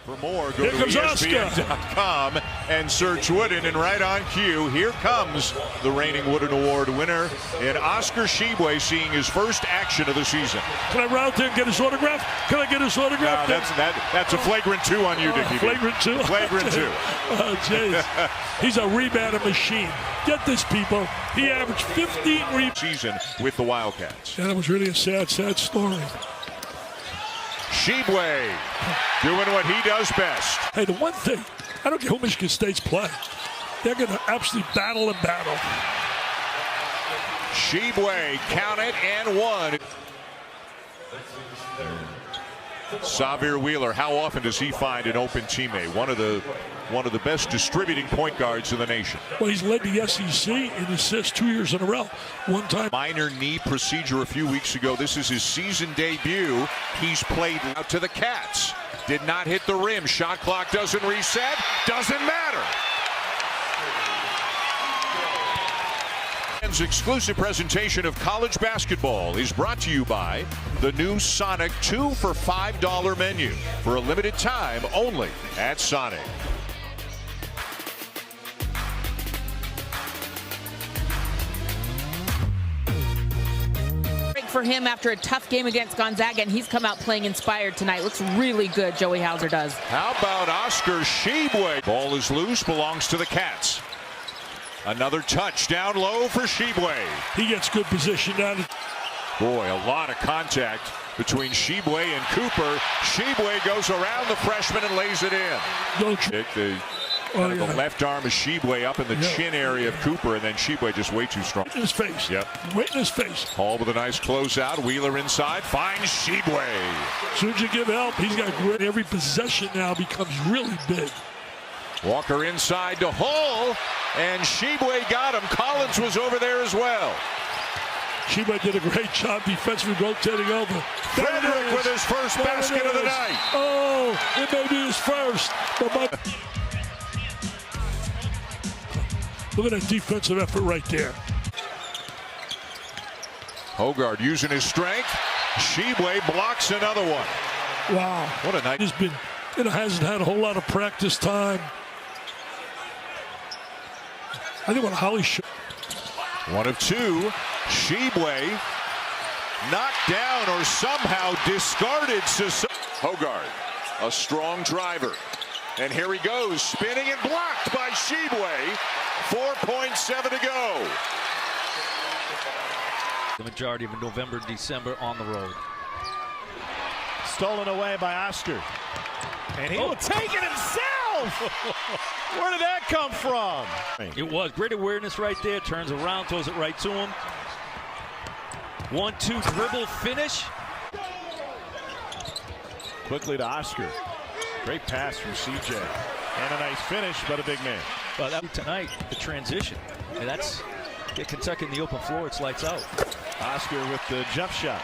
For more, go Here to comes ESPN.com and search Wooden. And right on cue, here comes the reigning Wooden Award winner in Oscar Tshiebwe, seeing his first action of the season. Can I run out there and get his autograph? Can I get his autograph? No, that's a flagrant 2 on you, Dickie. Flagrant 2? Flagrant 2. Oh, jeez. He's a rebounding machine. Get this, people. He averaged 15 rebounds. Season with the Wildcats. Yeah, that was really a sad, sad story. Shibway doing what he does best. Hey, the one thing, I don't care who Michigan State's play. They're going to absolutely battle and battle. Shibway, count it, and 1. Xavier Wheeler, how often does he find an open teammate? One of the best distributing point guards in the nation. Well, he's led the SEC in assists 2 years in a row. One time. Minor knee procedure a few weeks ago. This is his season debut. He's played out to the Cats. Did not hit the rim. Shot clock doesn't reset. Doesn't matter. Exclusive presentation of college basketball is brought to you by the new Sonic 2 for $5 menu for a limited time only at Sonic. For him after a tough game against Gonzaga, and he's come out playing inspired tonight. Looks really good, Joey Hauser does. How about Oscar Tshiebwe? Ball is loose, belongs to the Cats. Another touch down low for Tshiebwe. He gets good position down. Boy, a lot of contact between Tshiebwe and Cooper. Tshiebwe goes around the freshman and lays it in. The left arm of Tshiebwe up in the chin area of Cooper, and then Tshiebwe just way too strong. Right in his face. Yep. Right in his face. Hall with a nice closeout. Wheeler inside. Finds Tshiebwe. As soon as you give help, he's got great. Every possession now becomes really big. Walker inside to Hall, and Tshiebwe got him. Collins was over there as well. Tshiebwe did a great job defensively rotating over. Frederick with his first basket of the night. Oh, it may be his first. But look at that defensive effort right there. Hogard using his strength. Tshiebwe blocks another one. Wow. What a night. He's been, hasn't had a whole lot of practice time. I think what Holly should. 1 of 2. Tshiebwe knocked down or somehow discarded. Hogard, a strong driver. And here he goes, spinning and blocked by Tshiebwe. 4.7 to go. The majority of November, December on the road. Stolen away by Oscar. And he will take it himself! Where did that come from? It was great awareness right there. Turns around, throws it right to him. 1-2 dribble finish. Quickly to Oscar. Great pass from CJ. And a nice finish, but a big man. But that, tonight, the transition. And that's get Kentucky in the open floor. It's lights out. Oscar with the jump shot.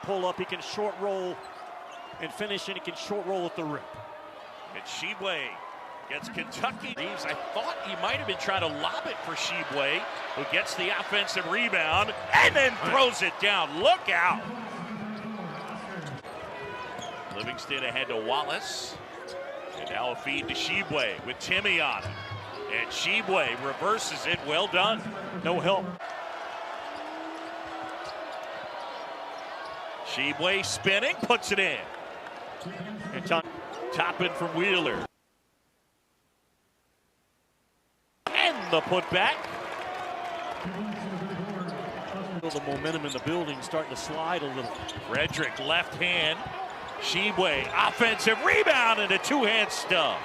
Pull up, he can short roll and finish, and he can short roll at the rim. And Tshiebwe gets Kentucky. Reeves, I thought he might have been trying to lob it for Tshiebwe, who gets the offensive rebound and then throws it down. Look out. Livingston ahead to Wallace. And now a feed to Tshiebwe with Timmy on it. And Tshiebwe reverses it. Well done. No help. Tshiebwe spinning, puts it in. And Toppin from Wheeler. And the putback. The momentum in the building starting to slide a little. Frederick left hand. Tshiebwe offensive rebound and a two-hand stub.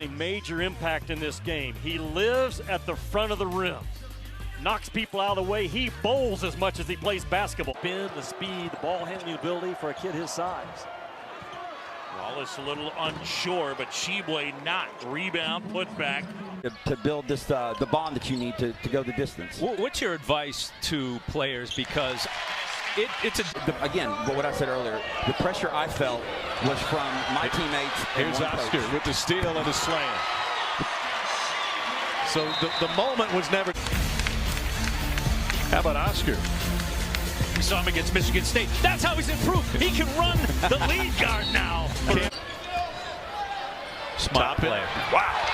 A major impact in this game. He lives at the front of the rim. Knocks people out of the way. He bowls as much as he plays basketball. Bend, the speed, the ball handling ability for a kid his size. Wallace a little unsure, but Tshiebwe not. Rebound, put back. To build this the bond that you need to go the distance. What's your advice to players? Because again, what I said earlier, the pressure I felt was from my teammates. Here's Oscar with the steal and the slam. So the moment was never. How about Oscar? We saw him against Michigan State. That's how he's improved. He can run the lead guard now. Smart play. Wow.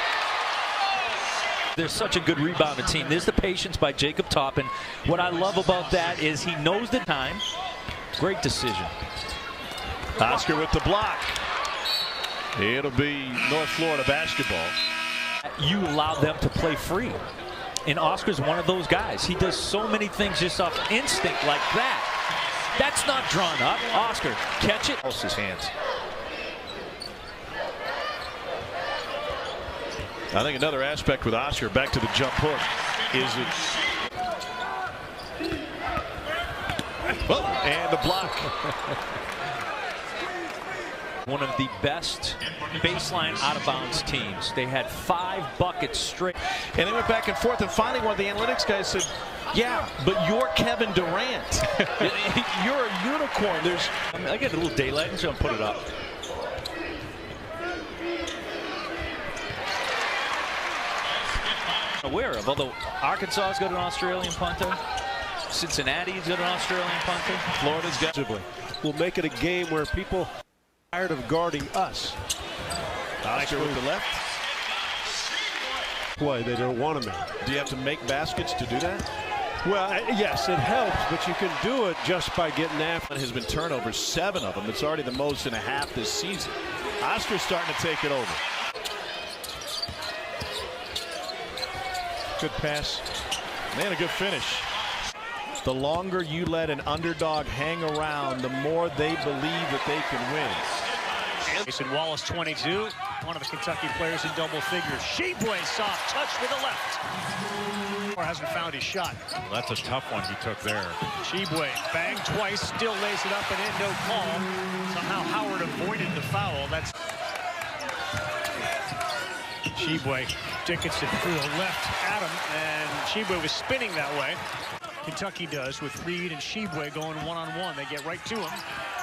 They're such a good rebounding team. There's the patience by Jacob Toppin. What I love about that is he knows the time. Great decision. Oscar with the block. It'll be North Florida basketball. You allow them to play free. And Oscar's one of those guys. He does so many things just off instinct like that. That's not drawn up. Oscar, catch it. His hands. I think another aspect with Oscar, back to the jump hook, is it. Oh, and the block. One of the best baseline out-of-bounds teams. They had 5 buckets straight. And they went back and forth, and finally one of the analytics guys said, yeah, but you're Kevin Durant. You're a unicorn. I get a little daylight, and so I'll put it up. Aware of, although Arkansas's got an Australian punter, Cincinnati's got an Australian punter, Florida's got Tshiebwe. We'll make it a game where people are tired of guarding us. Oscar with the left. Play they don't want to make. Do you have to make baskets to do that? Well, yes, it helps, but you can do it just by getting after. Has been turnovers, 7 of them. It's already the most in a half this season. Oscar's starting to take it over. Good pass. Man, a good finish. The longer you let an underdog hang around, the more they believe that they can win. Mason Wallace, 22, one of the Kentucky players in double figures. Tshiebwe, soft touch with the left. Or hasn't found his shot. Well, that's a tough one he took there. Tshiebwe banged twice, still lays it up and in, no call. Somehow Howard avoided the foul. That's Tshiebwe. Dickinson threw a left at him, and Tshiebwe was spinning that way. Kentucky does with Reed and Tshiebwe going one-on-one. They get right to him.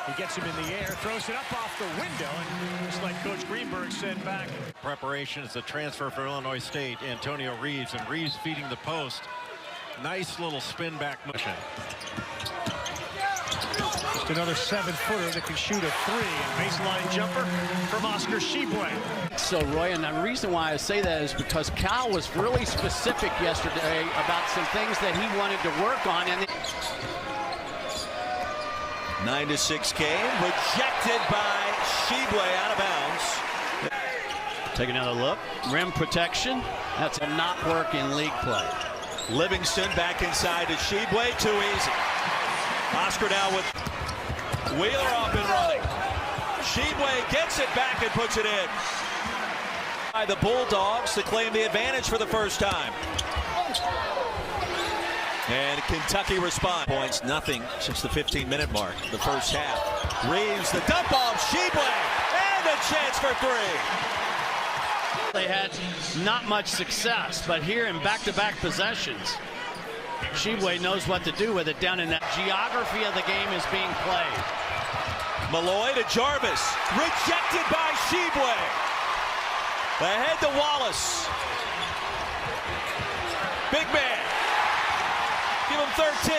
He gets him in the air, throws it up off the window, and just like Coach Greenberg said back. Preparation is the transfer for Illinois State, Antonio Reeves, and Reeves feeding the post. Nice little spin back motion. Just another 7-footer that can shoot a 3. Baseline jumper from Oscar Tshiebwe. So, Roy, and the reason why I say that is because Cal was really specific yesterday about some things that he wanted to work on. And 9-6 game, rejected by Tshiebwe, out of bounds. Take another look. Rim protection. That's a not work in league play. Livingston back inside to Tshiebwe, too easy. Oscar now with Wheeler off and running. Tshiebwe gets it back and puts it in. By the Bulldogs to claim the advantage for the first time. And Kentucky responds. Points, nothing since the 15-minute mark, the first half. Reeves, the dump off, Tshiebwe, and a chance for 3. They had not much success, but here in back-to-back possessions, Tshiebwe knows what to do with it. Down in that geography of the game is being played. Malloy to Jarvis, rejected by Tshiebwe. Ahead to Wallace. Big man. Give him 13.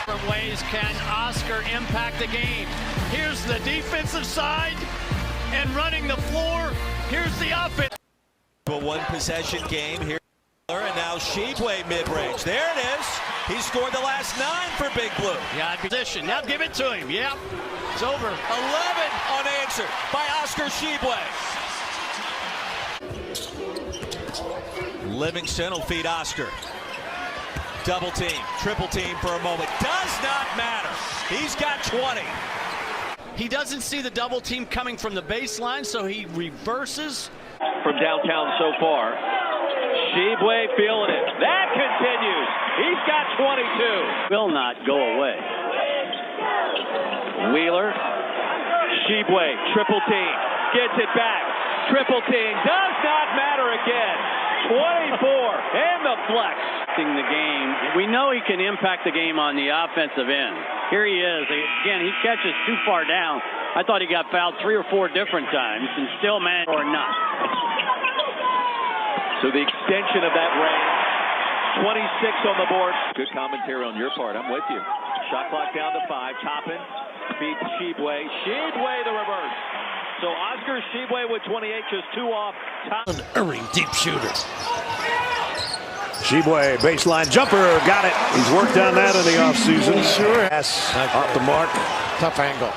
From ways can Oscar impact the game. Here's the defensive side and running the floor. Here's the offense. A one-possession game here. And now Tshiebwe mid-range. There it is. He scored the last 9 for Big Blue. Yeah, position. Now give it to him. Yep. It's over. 11 unanswered by Oscar Tshiebwe. Livingston will feed Oscar. Double team, triple team for a moment. Does not matter. He's got 20. He doesn't see the double team coming from the baseline, so he reverses. From downtown so far. Tshiebwe feeling it. That continues. He's got 22. Will not go away. Wheeler. Tshiebwe, triple team. Gets it back. Triple team. Does not matter again. 24 and the flex. The game. We know he can impact the game on the offensive end. Here he is. Again, he catches too far down. I thought he got fouled 3 or 4 different times and still managed or not. So the extension of that range. 26 on the board. Good commentary on your part. I'm with you. Shot clock down to 5. Toppin beats Tshiebwe. Tshiebwe the reverse. So Oscar Tshiebwe with 28, just 2 off. An erring deep shooter. Tshiebwe, baseline jumper, got it. He's worked on that in the offseason. Sure. Yes, off the mark. Tough angle.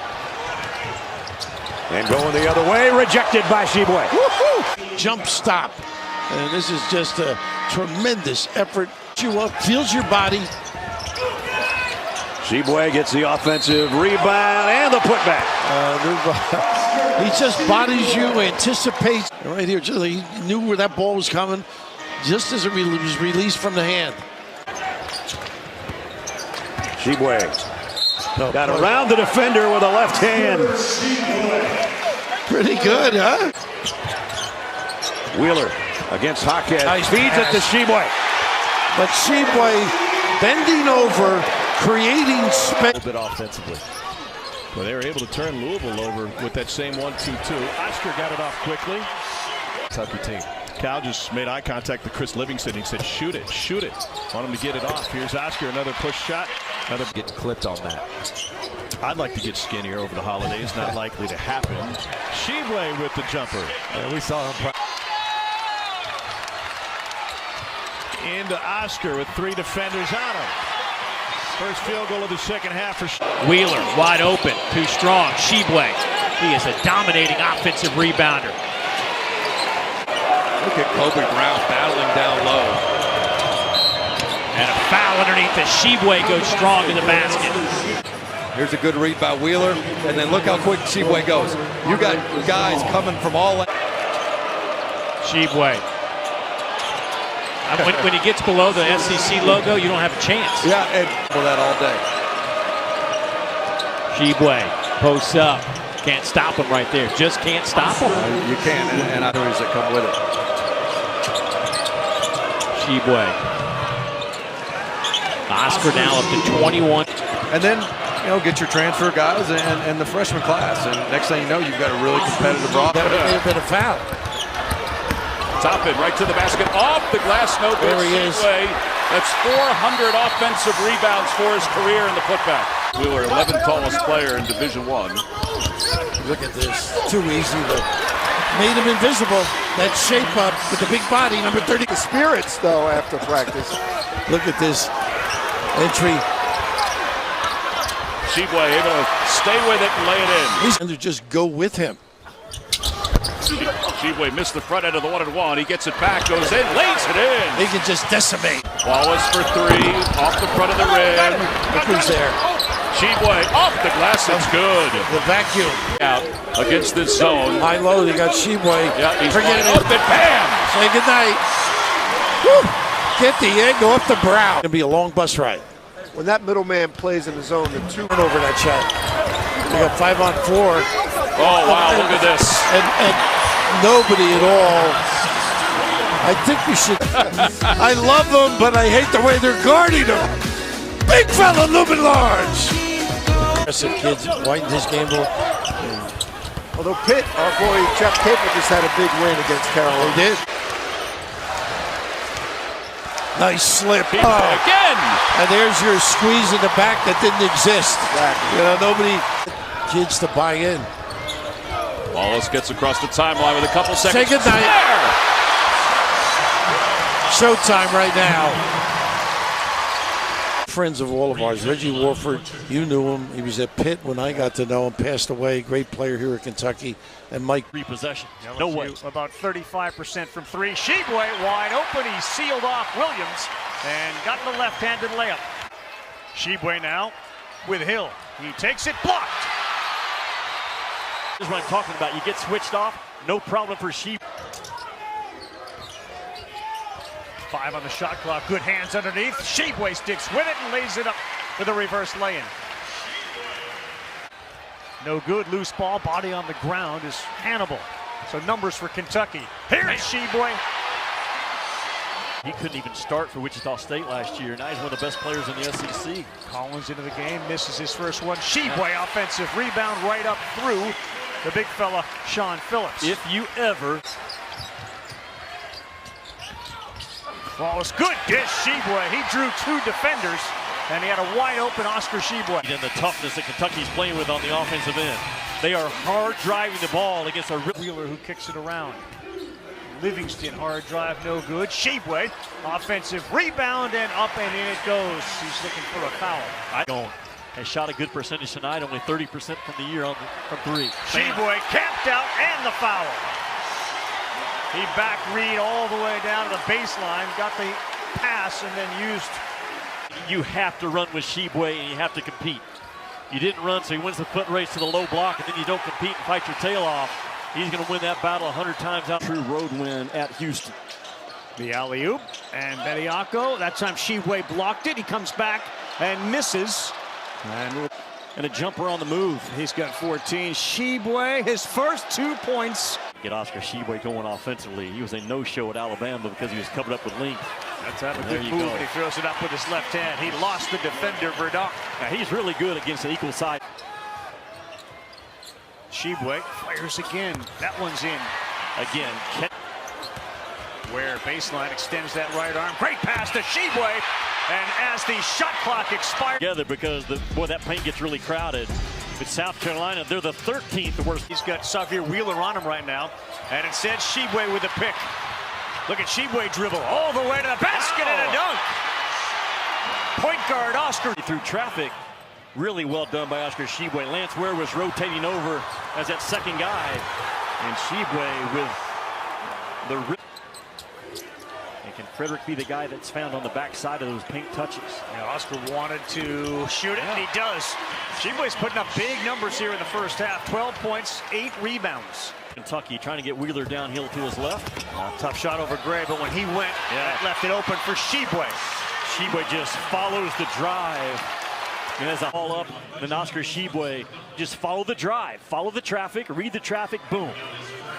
And going the other way, rejected by Tshiebwe. Woo-hoo! Jump stop. And this is just a tremendous effort. You up, feels your body. Tshiebwe gets the offensive rebound and the putback. He just bodies you, anticipates. Right here, he knew where that ball was coming just as it was released from the hand. Tshiebwe got around the defender with a left hand. Pretty good, huh? Wheeler against Hager. Nice feeds pass. it to Tshiebwe. But Tshiebwe bending over, creating space. A little bit offensively. Well, they were able to turn Louisville over with that same 1-2-2. Oscar got it off quickly. Kentucky team. Cal just made eye contact with Chris Livingston. He said, shoot it, shoot it. Want him to get it off. Here's Oscar, another push shot. Another Gets clipped on that. I'd like to get skinnier over the holidays. Not likely to happen. Tshiebwe with the jumper. Yeah, we saw him. Into Oscar with 3 defenders on him. First field goal of the second half for Wheeler wide open, too strong. Tshiebwe, he is a dominating offensive rebounder. Look at Kobe Brown battling down low. And a foul underneath as Tshiebwe goes strong to the basket. Here's a good read by Wheeler, and then look how quick Tshiebwe goes. You got guys coming from all. Tshiebwe. When he gets below the SEC logo, you don't have a chance. Yeah, and for that all day. Tshiebwe posts up. Can't stop him right there. Just can't stop him. You can, and others that come with it. Tshiebwe. Oscar now up to 21. And then, get your transfer guys and the freshman class. And next thing you know, you've got a really competitive roster. That may have been a foul. Toppin right to the basket, off the glass, no good. There he is. That's 400 offensive rebounds for his career in the putback. Wheeler, 11th tallest player in Division I. Look at this. Too easy. Made him invisible. That shape up with the big body, number 30. The spirits, though, after practice. Look at this entry. Tshiebwe able to stay with it and lay it in. He's going to just go with him. Tshiebwe missed the front end of the 1-and-1. He gets it back, goes in, lays it in. He can just decimate. Wallace for 3, off the front of the rim. Look who's there. Tshiebwe off the glass, it's good. The vacuum. Out against this zone. High low, they got Tshiebwe. Yeah, he's Forget wide it. open, bam! Say goodnight. Woo. Get the egg off the brow. It's going to be a long bus ride. When that middleman plays in the zone, the 2 Turn over that shot. They got 5-on-4. Oh, wow, look at this. And nobody at all. I think we should. I love them, but I hate the way they're guarding them. Big fella, little bit large. Aggressive kids widen his game a little. Although Pitt, our boy Jeff Capel just had a big win against Carolina. They did. Nice slip. Again. And there's your squeeze in the back that didn't exist. Exactly. Nobody. Kids to buy in. Wallace gets across the timeline with a couple seconds. Say goodnight. Showtime right now. Friends of all of ours. Reggie Warford, you knew him. He was at Pitt when I got to know him. Passed away. Great player here at Kentucky. And Mike. Repossession. No way. About 35% from 3. Tshiebwe wide open. He sealed off Williams and got the left-handed layup. Tshiebwe now with Hill. He takes it, blocked. This is what I'm talking about. You get switched off, no problem for Tshiebwe. 5 on the shot clock. Good hands underneath. Tshiebwe sticks with it and lays it up with a reverse lay-in. No good. Loose ball. Body on the ground is Hannibal. So numbers for Kentucky. Here's Tshiebwe. He couldn't even start for Wichita State last year. Now he's one of the best players in the SEC. Collins into the game. Misses his first one. Tshiebwe offensive rebound right up through the big fella, Sean Phillips. If you ever. Wallace, good dish, Tshiebwe. He drew 2 defenders and he had a wide open Oscar Tshiebwe. And the toughness that Kentucky's playing with on the offensive end. They are hard driving the ball against a Wheeler who kicks it around. Livingston, hard drive, no good. Tshiebwe, offensive rebound, and up and in it goes. He's looking for a foul. Has shot a good percentage tonight, only 30% from the year from three. Tshiebwe capped out and the foul. He back Reed all the way down to the baseline, got the pass, and then used. You have to run with Tshiebwe and you have to compete. You didn't run, so he wins the foot race to the low block, and then you don't compete and fight your tail off. He's going to win that battle 100 times out. True road win at Houston. The alley-oop, and Bediako. That time Tshiebwe blocked it. He comes back and misses. And a jumper on the move. He's got 14. Tshiebwe, his first 2 points. Get Oscar Tshiebwe going offensively. He was a no-show at Alabama because he was covered up with length. That's having a good move, and he throws it up with his left hand. He lost the defender, Verdonk. Now, he's really good against the equal side. Tshiebwe fires again. That one's in. Again. Where baseline extends that right arm. Great pass to Tshiebwe. And as the shot clock expires. Together because, that paint gets really crowded. With South Carolina, they're the 13th worst. He's got Xavier Wheeler on him right now. And instead, Tshiebwe with a pick. Look at Tshiebwe dribble all the way to the basket and a dunk. Point guard Oscar. Through traffic. Really well done by Oscar Tshiebwe. Lance Ware was rotating over as that second guy. And Tshiebwe with the rip. And can Frederick be the guy that's found on the backside of those paint touches? Yeah, Oscar wanted to shoot it, and he does. Tshiebwe's putting up big numbers here in the first half. 12 points, 8 rebounds. Kentucky trying to get Wheeler downhill to his left. Tough shot over Gray, but when he went, that left it open for Tshiebwe. Tshiebwe just follows the drive. And as a haul up, then Oscar Tshiebwe just follow the drive, follow the traffic, read the traffic, boom.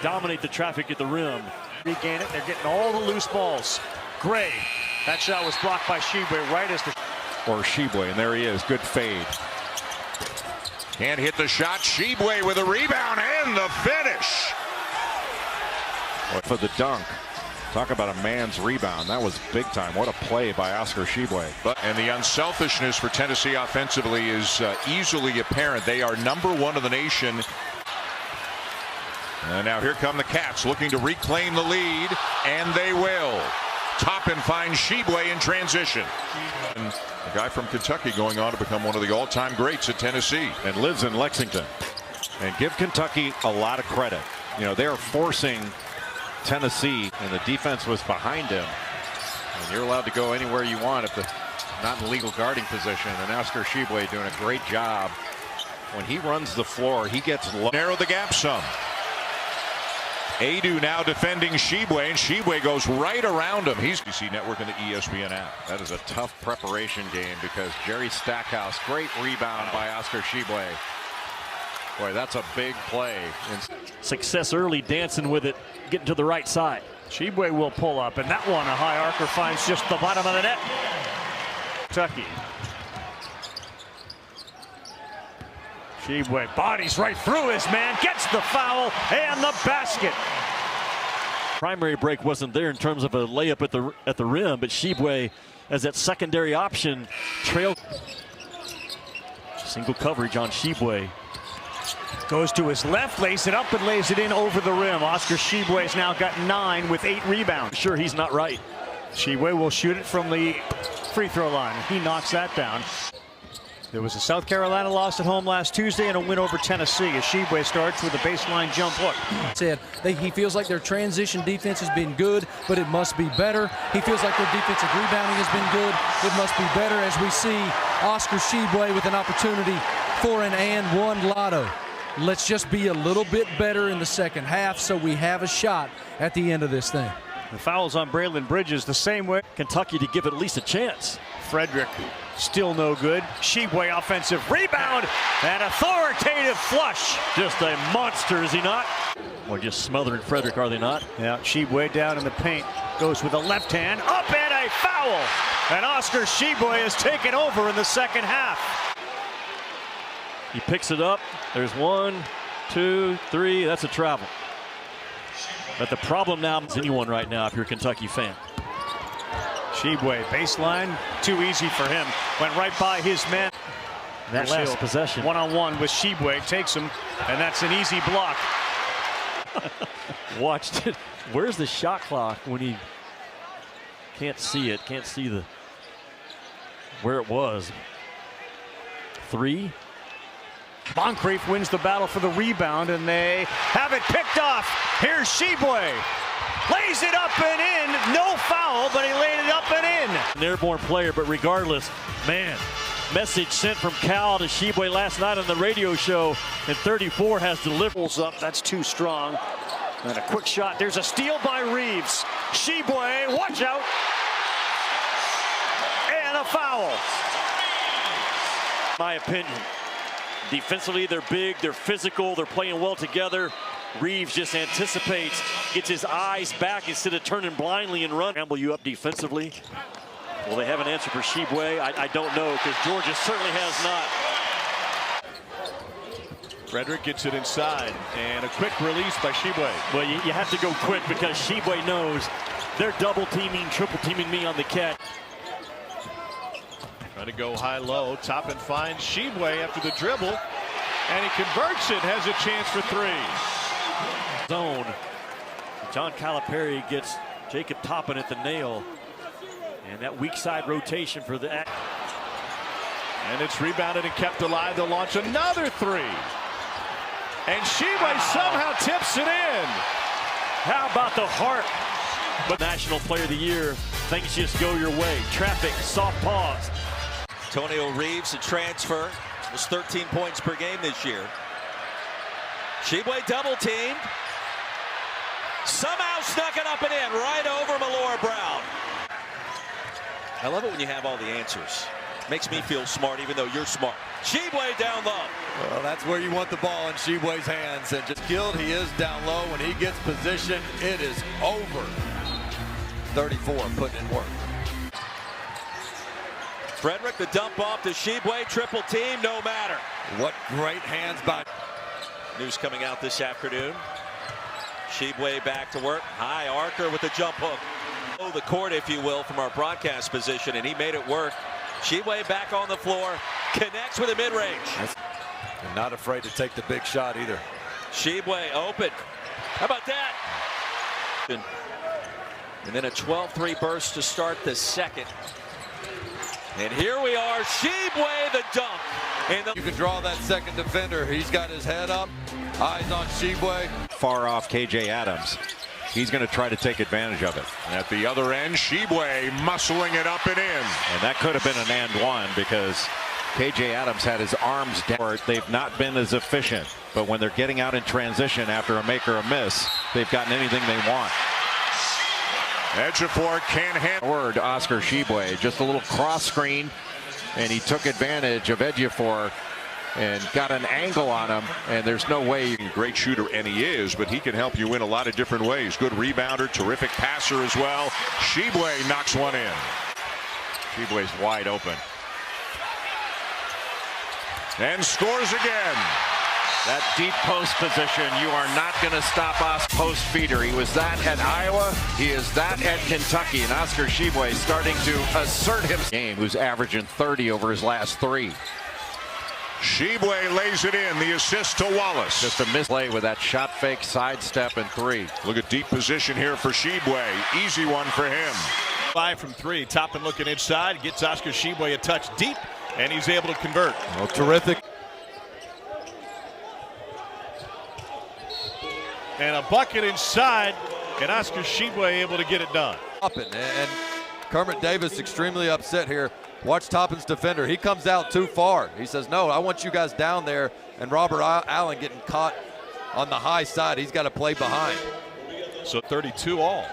Dominate the traffic at the rim. Regain it, they're getting all the loose balls. Gray, that shot was blocked by Tshiebwe right as the... Or Tshiebwe, and there he is, good fade. Can't hit the shot, Tshiebwe with a rebound and the finish. For the dunk. Talk about a man's rebound. That was big time. What a play by Oscar Tshiebwe. And the unselfishness for Tennessee offensively is easily apparent. They are #1 of the nation. And now here come the Cats looking to reclaim the lead, and they will. Toppin finds Tshiebwe in transition. And a guy from Kentucky going on to become one of the all-time greats at Tennessee. And lives in Lexington. And give Kentucky a lot of credit. You know, they are forcing Tennessee, and the defense was behind him. And you're allowed to go anywhere you want if not in legal guarding position. And Oscar Tshiebwe doing a great job. When he runs the floor, he gets low. Narrow the gap some. Adu now defending Tshiebwe, and Tshiebwe goes right around him. He's PC Network and the ESPN app. That is a tough preparation game because Jerry Stackhouse, great rebound by Oscar Tshiebwe. Boy, that's a big play. Success early, dancing with it, getting to the right side. Tshiebwe will pull up, and that one, a high arcer finds just the bottom of the net. Kentucky. Tshiebwe bodies right through his man, gets the foul and the basket. Primary break wasn't there in terms of a layup at the rim, but Tshiebwe as that secondary option trail. Single coverage on Tshiebwe. Goes to his left, lays it up and lays it in over the rim. Oscar Tshiebwe's now got 9 with 8 rebounds. Sure, he's not right. Tshiebwe will shoot it from the free throw line. He knocks that down. There was a South Carolina loss at home last Tuesday and a win over Tennessee as Tshiebwe starts with a baseline jump hook. Said he feels like their transition defense has been good, but it must be better. He feels like their defensive rebounding has been good. It must be better as we see Oscar Tshiebwe with an opportunity for an and one lotto. Let's just be a little bit better in the second half so we have a shot at the end of this thing. The foul's on Braylon Bridges the same way. Kentucky to give at least a chance. Frederick still no good. Tshiebwe offensive rebound and authoritative flush. Just a monster, is he not? Or just smothering Frederick, are they not? Yeah, Tshiebwe down in the paint. Goes with a left hand, up and a foul. And Oscar Tshiebwe is taken over in the second half. He picks it up. There's 1, 2, 3. That's a travel. But the problem now is anyone right now if you're a Kentucky fan. Tshiebwe, baseline, too easy for him. Went right by his man. That last possession. One-on-one with Tshiebwe, takes him, and that's an easy block. Watched it. Where's the shot clock when he can't see it? Can't see where it was. 3. Moncrief wins the battle for the rebound, and they have it picked off. Here's Tshiebwe. Lays it up and in. No foul, but he laid it up and in. An airborne player, but regardless, man, message sent from Cal to Tshiebwe last night on the radio show, and 34 has delivered. Up, that's too strong. And a quick shot. There's a steal by Reeves. Tshiebwe, watch out. And a foul. My opinion. Defensively, they're big, they're physical, they're playing well together. Reeves just anticipates, gets his eyes back instead of turning blindly and run. Scramble you up defensively. Will they have an answer for Tshiebwe? I don't know, because Georgia certainly has not. Frederick gets it inside, and a quick release by Tshiebwe. Well, you have to go quick because Tshiebwe knows they're double teaming, triple teaming me on the catch. Trying to go high-low. Toppin finds Tshiebwe after the dribble, and he converts it. Has a chance for 3. Zone. John Calipari gets Jacob Toppin at the nail, and that weak side rotation for the. And it's rebounded and kept alive. They'll launch another 3, and Tshiebwe somehow tips it in. How about the heart? But National Player of the Year, things just go your way. Traffic, soft pause. Antonio Reeves, a transfer, was 13 points per game this year. Tshiebwe double teamed. Somehow snuck it up and in, right over Malora Brown. I love it when you have all the answers. Makes me feel smart, even though you're smart. Tshiebwe down low. Well, that's where you want the ball in Tshiebwe's hands. And just skilled, he is down low. When he gets position, it is over. 34 putting in work. Frederick, the dump off to Tshiebwe, triple team, no matter. What great hands by. News coming out this afternoon. Tshiebwe back to work. High archer with the jump hook. Oh, the court, if you will, from our broadcast position, and he made it work. Tshiebwe back on the floor, connects with a mid-range. And not afraid to take the big shot either. Tshiebwe open. How about that? And then a 12-3 burst to start the second. And here we are, Tshiebwe the dunk. And you can draw that second defender. He's got his head up, eyes on Tshiebwe. Far off KJ Adams. He's going to try to take advantage of it. At the other end, Tshiebwe muscling it up and in. And that could have been an and one because KJ Adams had his arms down. They've not been as efficient, but when they're getting out in transition after a make or a miss, they've gotten anything they want. Ejiofor can't handle. Oscar Tshiebwe, just a little cross screen, and he took advantage of Ejiofor and got an angle on him, and there's no way. Great shooter, and he is, but he can help you in a lot of different ways. Good rebounder, terrific passer as well. Tshiebwe knocks one in. Tshiebwe's wide open. And scores again. That deep post position, you are not going to stop Oscar. Post feeder. He was that at Iowa. He is that at Kentucky. And Oscar Tshiebwe starting to assert himself. Game who's averaging 30 over his last 3. Tshiebwe lays it in. The assist to Wallace. Just a misplay with that shot fake, sidestep, and 3. Look at deep position here for Tshiebwe. Easy one for him. 5 from 3. Toppin looking inside. Gets Oscar Tshiebwe a touch deep, and he's able to convert. Oh, terrific. And a bucket inside, and Oscar Tshiebwe able to get it done. And Kermit Davis extremely upset here. Watch Toppin's defender. He comes out too far. He says, no, I want you guys down there. And Robert Allen getting caught on the high side. He's got to play behind. So 32 all.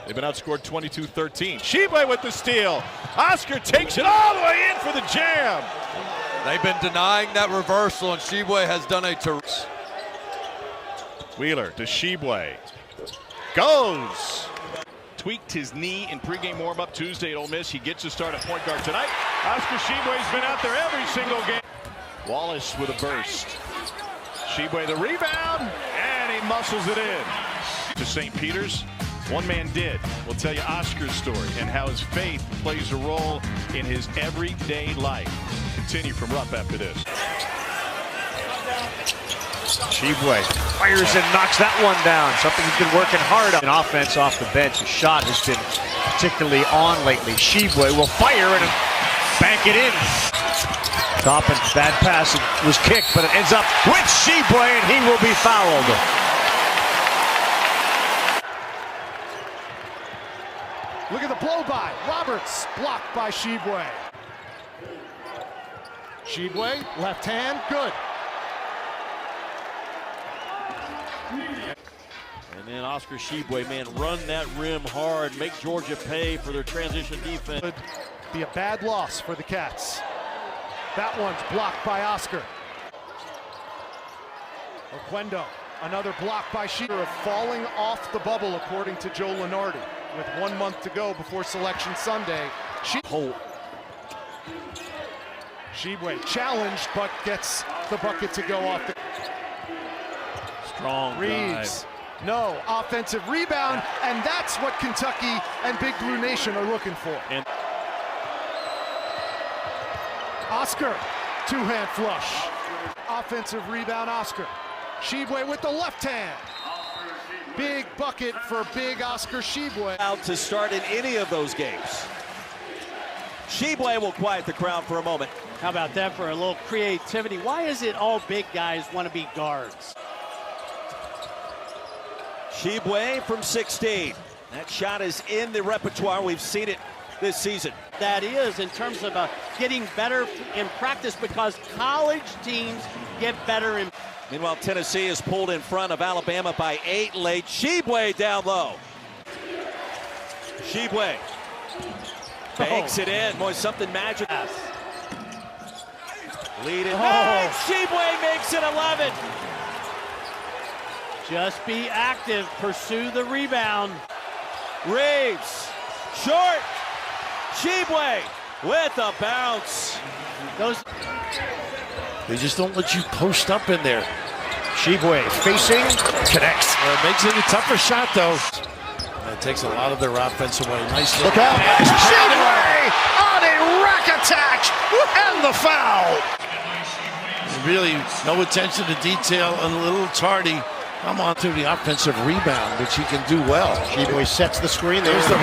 They've been outscored 22-13. Tshiebwe with the steal. Oscar takes it all the way in for the jam. They've been denying that reversal, and Tshiebwe has done a terrific. Wheeler to Tshiebwe. Goes. Tweaked his knee in pregame warm-up Tuesday at Ole Miss. He gets to start at point guard tonight. Oscar Tshiebwe's been out there every single game. Wallace with a burst. Tshiebwe the rebound, and he muscles it in. To St. Peter's. One man did. We'll tell you Oscar's story and how his faith plays a role in his everyday life. Continue from Rupp after this. Tshiebwe fires and knocks that one down. Something he's been working hard on. An offense off the bench. His shot has been particularly on lately. Tshiebwe will fire and bank it in. Toppin, bad pass, was kicked, but it ends up with Tshiebwe, and he will be fouled. Look at the blow by. Roberts blocked by Tshiebwe. Tshiebwe, left hand, good. And then Oscar Tshiebwe, man, run that rim hard, make Georgia pay for their transition defense. Could be a bad loss for the Cats. That one's blocked by Oscar. Oquendo, another block by Tshiebwe, falling off the bubble according to Joe Lenardi. With 1 month to go before Selection Sunday. Tshiebwe challenged, but gets the bucket to go off the... Strong Reeves, no, offensive rebound, and that's what Kentucky and Big Blue Nation are looking for. And Oscar, two-hand flush. Offensive rebound, Oscar. Tshiebwe with the left hand. Big bucket for big Oscar Tshiebwe. Out to start in any of those games. Tshiebwe will quiet the crowd for a moment. How about that for a little creativity? Why is it all big guys want to be guards? Tshiebwe from 16. That shot is in the repertoire. We've seen it this season. That is in terms of getting better in practice, because college teams get better in. Meanwhile, Tennessee is pulled in front of Alabama by 8 late. Tshiebwe down low. Tshiebwe banks it in. Boy, something magic. Lead it back. Tshiebwe makes it 11. Just be active. Pursue the rebound. Reeves, short. Tshiebwe with a bounce. They just don't let you post up in there. Tshiebwe facing, connects. It makes it a tougher shot, though. It takes a lot of their offense away. Nice look out. Tshiebwe on a rack attack and the foul. Really, no attention to detail and a little tardy. Come on to the offensive rebound, which he can do well. Tshiebwe sets the screen. There's the ball.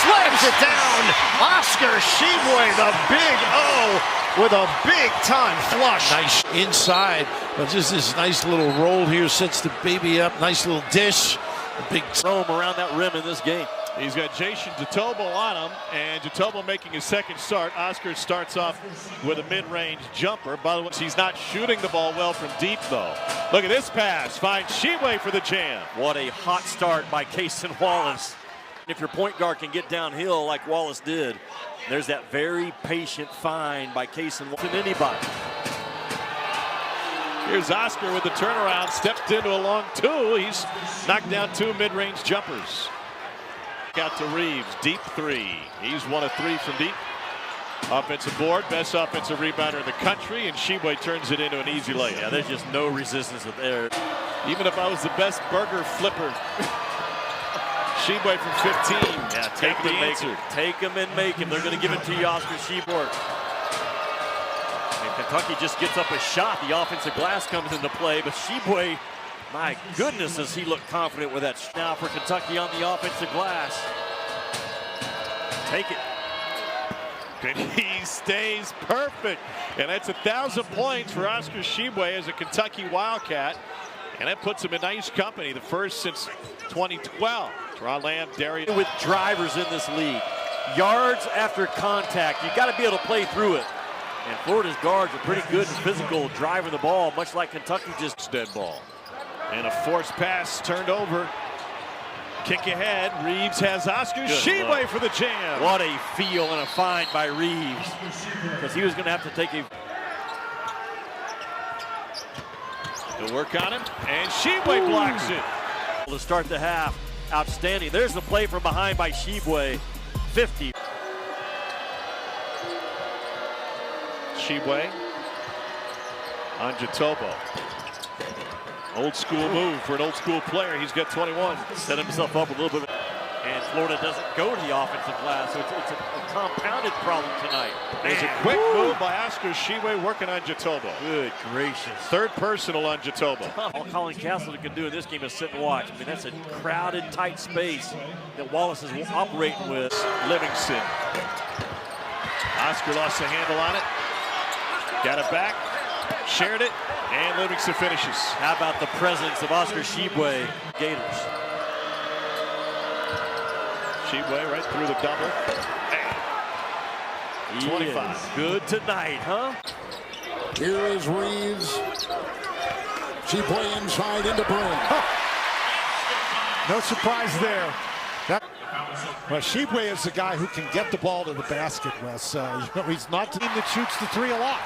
Slams it down. Oscar Tshiebwe, the big O, with a big-time flush. Nice inside, but just this nice little roll here sets the baby up. Nice little dish. A big roam around that rim in this game. He's got Jason Jatobo on him, and Jatobo making his second start. Oscar starts off with a mid-range jumper. By the way, he's not shooting the ball well from deep, though. Look at this pass. Finds Tshiebwe for the jam. What a hot start by Cason Wallace. If your point guard can get downhill like Wallace did, there's that very patient find by Cason Wallace than anybody. Here's Oscar with the turnaround. Stepped into a long two. He's knocked down 2 mid-range jumpers. Out to Reeves, deep 3. He's 1 of 3 from deep. Offensive board, best offensive rebounder in the country, and Tshiebwe turns it into an easy layup. Yeah, there's just no resistance there. Even if I was the best burger flipper, Tshiebwe from 15. Yeah, take him and make him. Take him and make him. They're going to give it to you, Oscar Tshiebwe. And Kentucky just gets up a shot. The offensive glass comes into play, but Tshiebwe, my goodness, does he look confident with that. Now for Kentucky on the offensive glass. Take it. And he stays perfect. And that's 1,000 points for Oscar Tshiebwe as a Kentucky Wildcat. And that puts him in nice company, the first since 2012. Draw Lamb, Darius. With drivers in this league, yards after contact, you got to be able to play through it. And Florida's guards are pretty good and physical driving the ball, much like Kentucky just dead ball. And a forced pass turned over. Kick ahead. Reeves has Oscar Tshiebwe for the jam. What a feel and a find by Reeves, because he was going to have to take a. They'll work on him, and Tshiebwe blocks it. To start the half, outstanding. There's the play from behind by Tshiebwe, 50. Tshiebwe on Jatobo. Old school move for an old school player. He's got 21. Set himself up a little bit. And Florida doesn't go to the offensive glass, so it's a compounded problem tonight. There's a quick move by Oscar Tshiebwe working on Jatoba. Good gracious. Third personal on Jatoba. All Colin Castleton can do in this game is sit and watch. I mean, that's a crowded, tight space that Wallace is operating with. Livingston. Oscar lost the handle on it. Got it back. Shared it. And Livingston finishes. How about the presence of Oscar Tshiebwe, Gators? Tshiebwe right through the double. And 25. Good tonight, huh? Here is Reeves. Tshiebwe inside into Broom. No surprise there. Well, Tshiebwe is the guy who can get the ball to the basket, Wes. He's not the team that shoots the three a lot.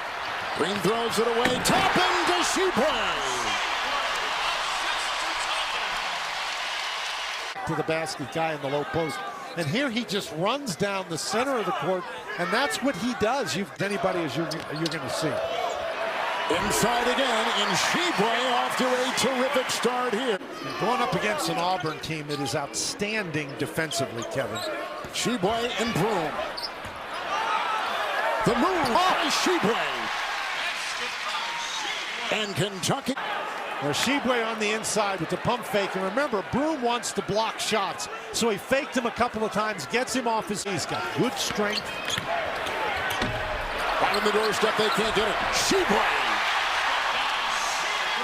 Green throws it away. Top into Tshiebwe. To the basket guy in the low post. And here he just runs down the center of the court, and that's what he does. Anybody as you're going to see. Inside again, and Tshiebwe off to a terrific start here. And going up against an Auburn team that is outstanding defensively, Kevin. Tshiebwe and Broom. The move by Tshiebwe. And Kentucky. Now Tshiebwe on the inside with the pump fake. And remember, Broom wants to block shots. So he faked him a couple of times, gets him off his feet. He's got good strength. Right on the doorstep, they can't get it. Tshiebwe.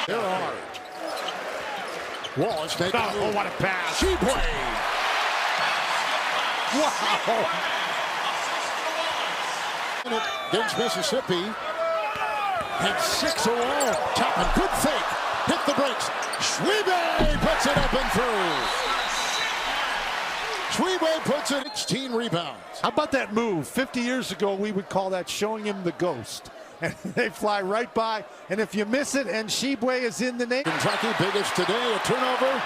They're hard. Wallace taking it. Oh, what a pass. Tshiebwe. Wow. Against Mississippi. And 6 alone. Chapman, good fake. Hit the brakes. Tshiebwe puts it up and through. Tshiebwe puts it 16 rebounds. How about that move? 50 years ago, we would call that showing him the ghost. And they fly right by. And if you miss it, and Tshiebwe is in the net. Kentucky biggest today, a turnover.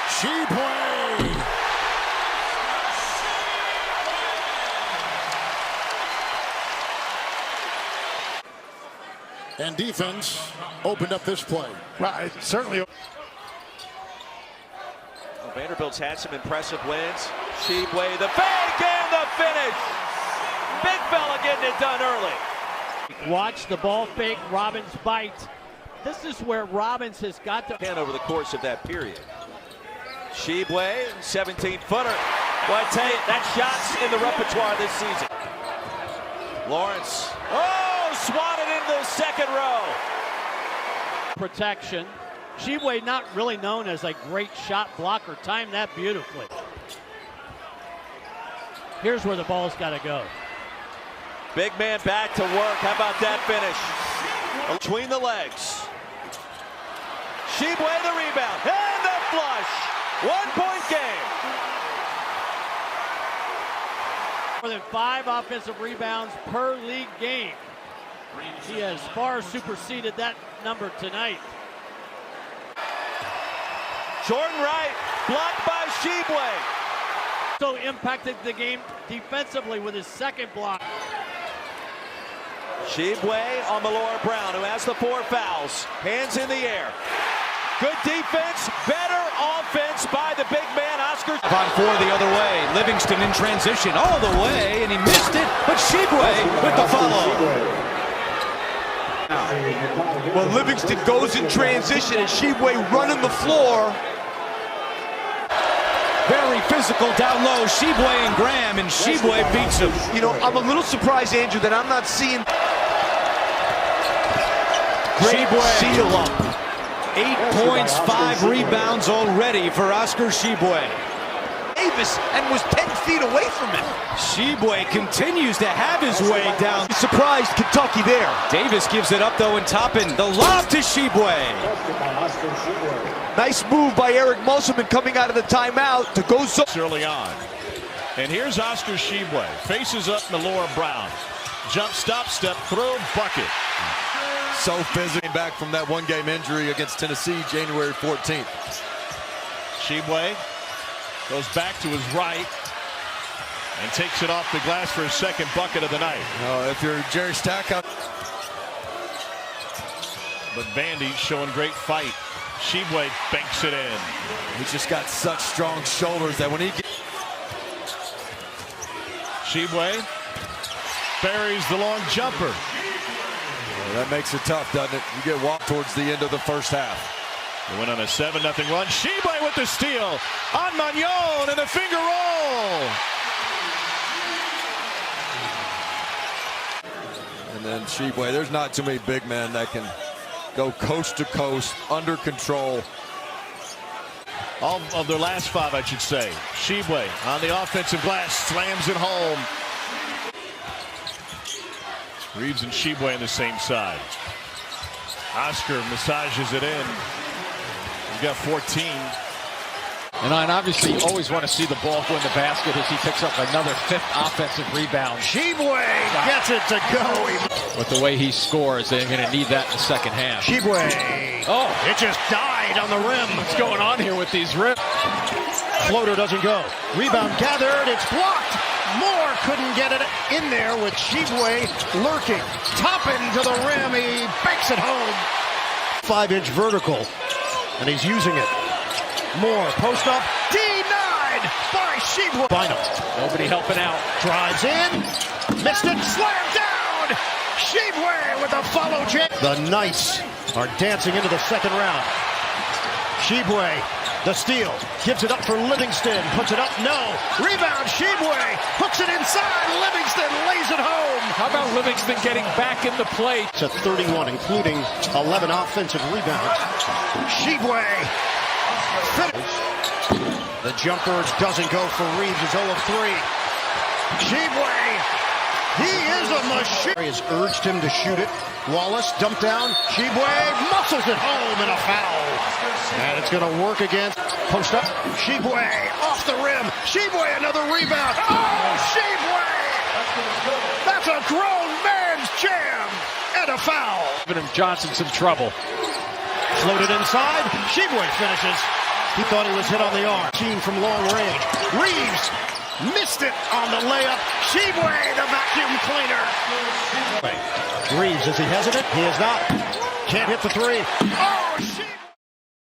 Tshiebwe. And defense opened up this play. Right, certainly. Well, Vanderbilt's had some impressive wins. Tshiebwe, the fake and the finish. Big fella getting it done early. Watch the ball fake, Robbins bite. This is where Robbins has got to. Over the course of that period. Tshiebwe, 17-footer. Boy, I tell you, that shot's in the repertoire this season. Lawrence. Oh, swatted into the second row. Protection. Tshiebwe not really known as a great shot blocker. Timed that beautifully. Here's where the ball's got to go. Big man back to work. How about that finish? Between the legs. Tshiebwe the rebound. And the flush. 1-point game. More than 5 offensive rebounds per league game. He has far superseded that number tonight. Jordan Wright blocked by Tshiebwe. So impacted the game defensively with his second block. Tshiebwe on Malora Brown, who has the 4 fouls. Hands in the air. Good defense, better offense by the big man, Oscar. On 4 the other way. Livingston in transition all the way, and he missed it, but Tshiebwe with the follow. Well, Livingston goes in transition, and Tshiebwe running the floor. Very physical down low, Tshiebwe and Graham, and Tshiebwe beats him. You know, I'm a little surprised, Andrew, that I'm not seeing great seal up. 8 points, 5 rebounds already for Oscar Tshiebwe. Davis and was 10 feet away from him. Tshiebwe continues to have his way down. Surprised Kentucky there. Davis gives it up though, and Toppin, the lob to Tshiebwe. Nice move by Eric Musselman coming out of the timeout to go so early on. And here's Oscar Tshiebwe. Faces up Malora Brown. Jump, stop, step, throw, bucket. So physical. Back from that 1-game injury against Tennessee, January 14th. Tshiebwe goes back to his right and takes it off the glass for his second bucket of the night. If you're Jerry Stackhouse. But Vandy showing great fight. Tshiebwe banks it in. He's just got such strong shoulders that when he gets... Tshiebwe buries the long jumper. Well, that makes it tough, doesn't it? You get walked towards the end of the first half. They went on a 7-0 run. Tshiebwe with the steal on Magnon and the finger roll. And then Tshiebwe, there's not too many big men that can go coast to coast, under control. All of their last 5, I should say. Tshiebwe on the offensive glass, slams it home. Reeves and Tshiebwe on the same side. Oscar massages it in. He's got 14. And obviously, you always want to see the ball go in the basket as he picks up another 5th offensive rebound. Tshiebwe gets it to go. With the way he scores, they're going to need that in the second half. Tshiebwe. Oh, It just died on the rim. what's going on here with these rips? Floater doesn't go. Rebound gathered. It's blocked. Moore couldn't get it in there with Tshiebwe lurking. Top into the rim. He banks it home. 5-inch vertical. And he's using it. Moore post up. Denied by Tshiebwe. Final. Nobody helping out. Drives in. Missed it. Slam down. Tshiebwe with a follow jam. The Knights are dancing into the second round. Tshiebwe, the steal, gives it up for Livingston, puts it up, no. Rebound, Tshiebwe, hooks it inside, Livingston lays it home. How about Livingston getting back in the play? It's a 31, including 11 offensive rebounds. Tshiebwe, the jumper doesn't go for Reeves, it's 0 of 3. Tshiebwe, he is a machine. He has urged him to shoot it. Wallace, dump down. Tshiebwe muscles it home and a foul. And it's going to work against post up. Tshiebwe off the rim. Tshiebwe another rebound. Oh, Tshiebwe! That's a grown man's jam and a foul. Giving him Johnson some trouble. Floated inside. Tshiebwe finishes. He thought he was hit on the arm. Team from long range. Reeves missed it on the layup. Tshiebwe, the vacuum cleaner. Reeves, is he hesitant? He is not. Can't hit the three. Oh!